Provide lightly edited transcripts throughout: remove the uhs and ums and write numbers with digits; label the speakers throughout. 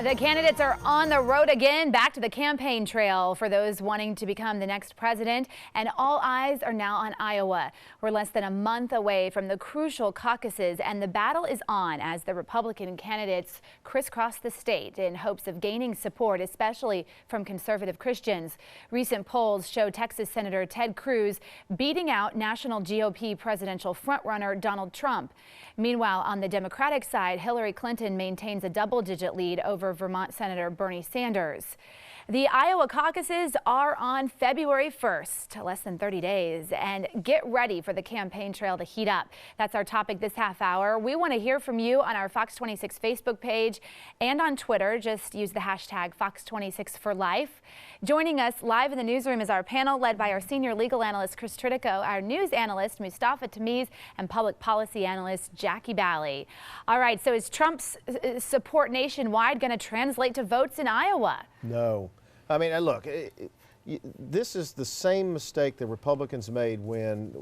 Speaker 1: The candidates are on the road again, back to the campaign trail for those wanting to become the next president, and all eyes are now on Iowa. We're less than a month away from the crucial caucuses, and the battle is on as the Republican candidates crisscross the state in hopes of gaining support, especially from conservative Christians. Recent polls show Texas Senator Ted Cruz beating out national GOP presidential frontrunner Donald Trump. Meanwhile, on the Democratic side, Hillary Clinton maintains a double-digit lead over Vermont Senator Bernie Sanders. The Iowa caucuses are on February 1st, less than 30 days, and get ready for the campaign trail to heat up. That's our topic this half hour. We want to hear from you on our Fox 26 Facebook page and on Twitter. Just use the hashtag Fox26forlife. Joining us live in the newsroom is our panel led by our senior legal analyst Chris Tritico, our news analyst Mustafa Tamiz, and public policy analyst Jackie Bally. All right, so is Trump's support nationwide going to translate to votes in Iowa?
Speaker 2: No. I mean, look, this is the same mistake the Republicans made when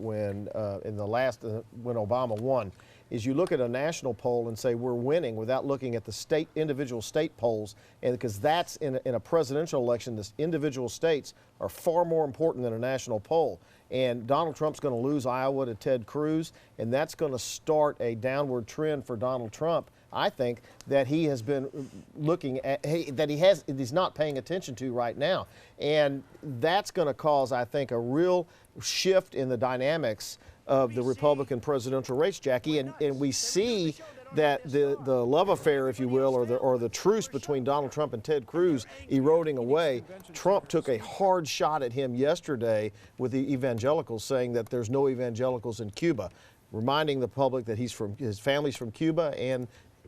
Speaker 2: Obama won. Is you look at a national poll and say we're winning without looking at the individual state polls, and because that's in a presidential election, the individual states are far more important than a national poll. And Donald Trump's going to lose Iowa to Ted Cruz, and that's going to start a downward trend for Donald Trump. I think that he has been looking at, he's not paying attention to right now. And that's going to cause, I think, a real shift in the dynamics of the Republican presidential race, Jackie. And we see that the love affair, if you will, or the truce between Donald Trump and Ted Cruz eroding away. Trump took a hard shot at him yesterday with the evangelicals, saying that there's no evangelicals in Cuba, reminding the public that his family's from Cuba and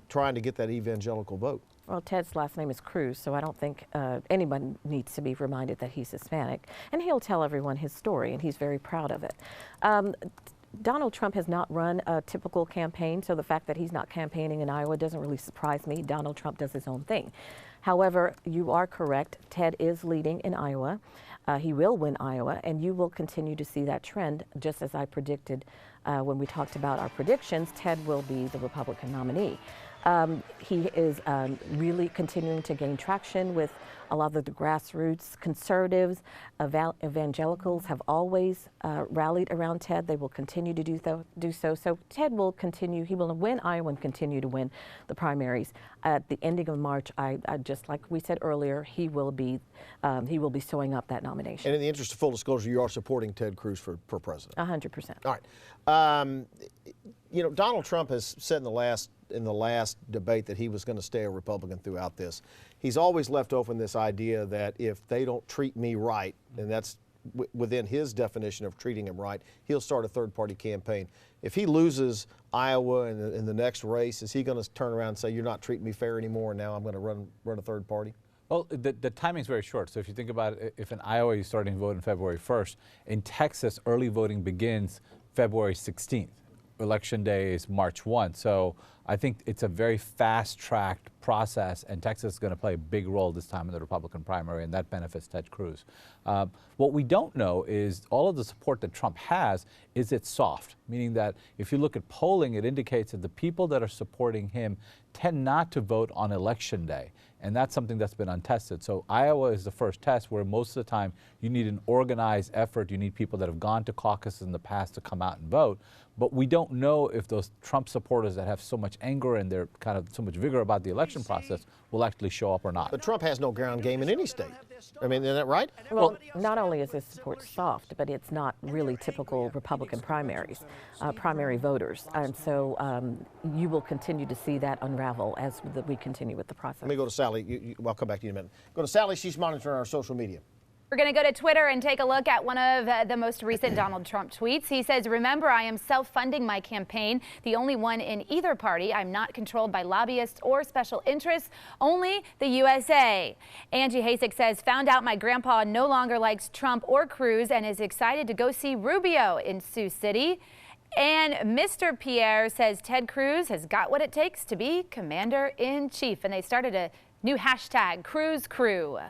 Speaker 2: trying to get that evangelical vote.
Speaker 3: Well, Ted's last name is Cruz, so I don't think anyone needs to be reminded that he's Hispanic. And he'll tell everyone his story, and he's very proud of it. Donald Trump has not run a typical campaign, so the fact that he's not campaigning in Iowa doesn't really surprise me. Donald Trump does his own thing. However, you are correct. Ted is leading in Iowa. He will win Iowa, and you will continue to see that trend, just as I predicted when we talked about our predictions. Ted will be the Republican nominee. He is really continuing to gain traction with a lot of the grassroots. Conservatives, evangelicals have always rallied around Ted. They will continue to do so. So Ted will continue. He will win Iowa and continue to win the primaries. At the ending of March, I just like we said earlier, he will be sewing up that nomination.
Speaker 2: And in the interest of full disclosure, you are supporting Ted Cruz for president.
Speaker 3: 100%.
Speaker 2: All right. You know, Donald Trump has said in the last debate that he was going to stay a Republican throughout this. He's always left open this idea that if they don't treat me right, and that's within his definition of treating him right, he'll start a third-party campaign. If he loses Iowa in the next race, is he going to turn around and say, you're not treating me fair anymore, and now I'm going to run a third party?
Speaker 4: Well, the timing's very short. So if you think about it, if in Iowa you're starting to vote on February 1st, in Texas, early voting begins February 16th. Election day is March 1. So I think it's a very fast-tracked process, and Texas is going to play a big role this time in the Republican primary, and that benefits Ted Cruz. What we don't know is all of the support that Trump has, is it soft? Meaning that if you look at polling, it indicates that the people that are supporting him tend not to vote on election day. And that's something that's been untested. So Iowa is the first test where most of the time you need an organized effort. You need people that have gone to caucuses in the past to come out and vote. But we don't know if those Trump supporters that have so much anger and they're kind of so much vigor about the election process will actually show up or not.
Speaker 2: But Trump has no ground game in any state. I mean, isn't that right?
Speaker 3: Well, not only is his support soft, but it's not really typical Republican primaries, primary voters. And so you will continue to see that unravel as we continue with the process.
Speaker 2: Let me go to Sally. I'll come back to you in a minute. Go to Sally. She's monitoring our social media.
Speaker 1: We're going to go to Twitter and take a look at one of the most recent Donald Trump tweets. He says, remember, I am self-funding my campaign, the only one in either party. I'm not controlled by lobbyists or special interests, only the USA. Angie Hasek says, found out my grandpa no longer likes Trump or Cruz and is excited to go see Rubio in Sioux City. And Mr. Pierre says Ted Cruz has got what it takes to be commander-in-chief. And they started a new hashtag, Cruz Crew.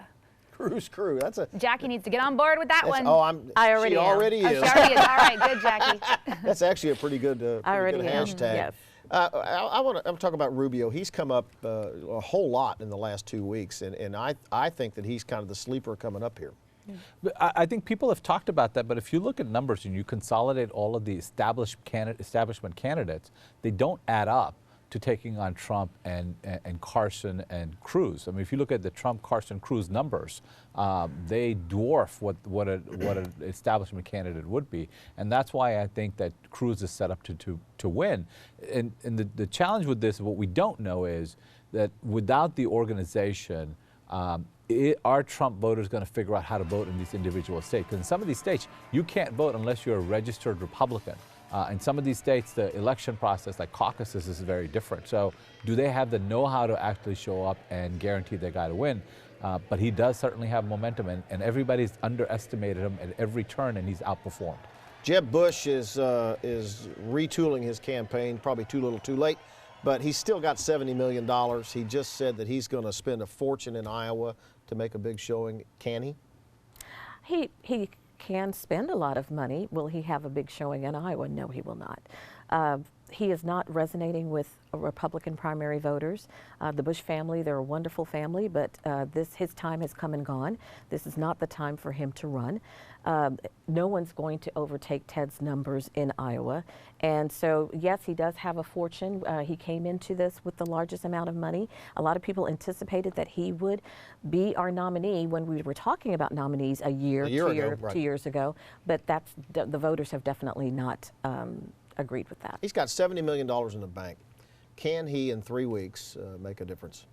Speaker 2: Cruz Crew. That's a
Speaker 1: Jackie needs to get on board with that one.
Speaker 2: Oh,
Speaker 1: she already is.
Speaker 2: is.
Speaker 1: Oh, she already is. All right, good, Jackie.
Speaker 2: That's actually a pretty good, hashtag.
Speaker 3: Yes.
Speaker 2: I'm talking about Rubio. He's come up a whole lot in the last 2 weeks, and I think that he's kind of the sleeper coming up here.
Speaker 4: But I think people have talked about that, but if you look at numbers and you consolidate all of the establishment candidates, they don't add up to taking on Trump and Carson and Cruz. I mean, if you look at the Trump, Carson, Cruz numbers, they dwarf what an establishment candidate would be, and that's why I think that Cruz is set up to win. And the challenge with this, what we don't know is that without the organization, are Trump voters going to figure out how to vote in these individual states? Because in some of these states, you can't vote unless you're a registered Republican. In some of these states, the election process, like caucuses, is very different. So do they have the know-how to actually show up and guarantee their guy to win? But he does certainly have momentum, and everybody's underestimated him at every turn, and he's outperformed.
Speaker 2: Jeb Bush is retooling his campaign, probably too little too late, but he's still got $70 million. He just said that he's going to spend a fortune in Iowa to make a big showing. Can he?
Speaker 3: He can spend a lot of money. Will he have a big showing in Iowa? No, he will not. He is not resonating with Republican primary voters. The Bush family, they're a wonderful family, but his time has come and gone. This is not the time for him to run. No one's going to overtake Ted's numbers in Iowa. And so, yes, he does have a fortune. He came into this with the largest amount of money. A lot of people anticipated that he would be our nominee when we were talking about nominees a year ago, 2 years ago. But the voters have definitely not agreed with that.
Speaker 2: He's got $70 million in the bank. Can he, in 3 weeks, make a difference?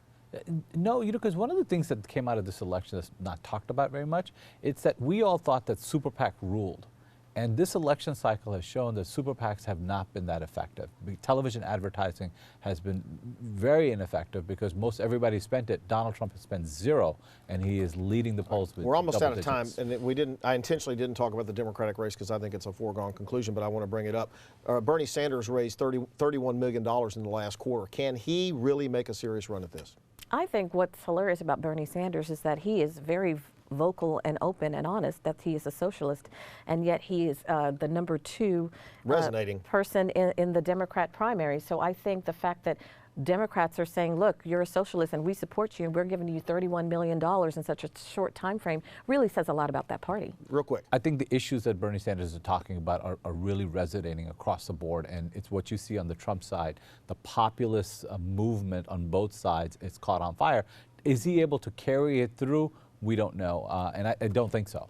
Speaker 4: No, because one of the things that came out of this election that's not talked about very much, it's that we all thought that super PAC ruled. And this election cycle has shown that super PACs have not been that effective. Television advertising has been very ineffective because most everybody spent it. Donald Trump has spent zero, and he is leading the polls with
Speaker 2: We're almost out of
Speaker 4: digits.
Speaker 2: time, and I intentionally didn't talk about the Democratic race because I think it's a foregone conclusion, but I want to bring it up. Bernie Sanders raised $31 million in the last quarter. Can he really make a serious run at this?
Speaker 3: I think what's hilarious about Bernie Sanders is that he is very vocal and open and honest that he is a socialist, and yet he is the number 2 person in the Democrat primary. So I think the fact that Democrats are saying, look, you're a socialist and we support you and we're giving you $31 million in such a short time frame really says a lot about that party.
Speaker 2: Real quick.
Speaker 4: I think the issues that Bernie Sanders is talking about are really resonating across the board, and it's what you see on the Trump side. The populist movement on both sides is caught on fire. Is he able to carry it through? We don't know, and I don't think so.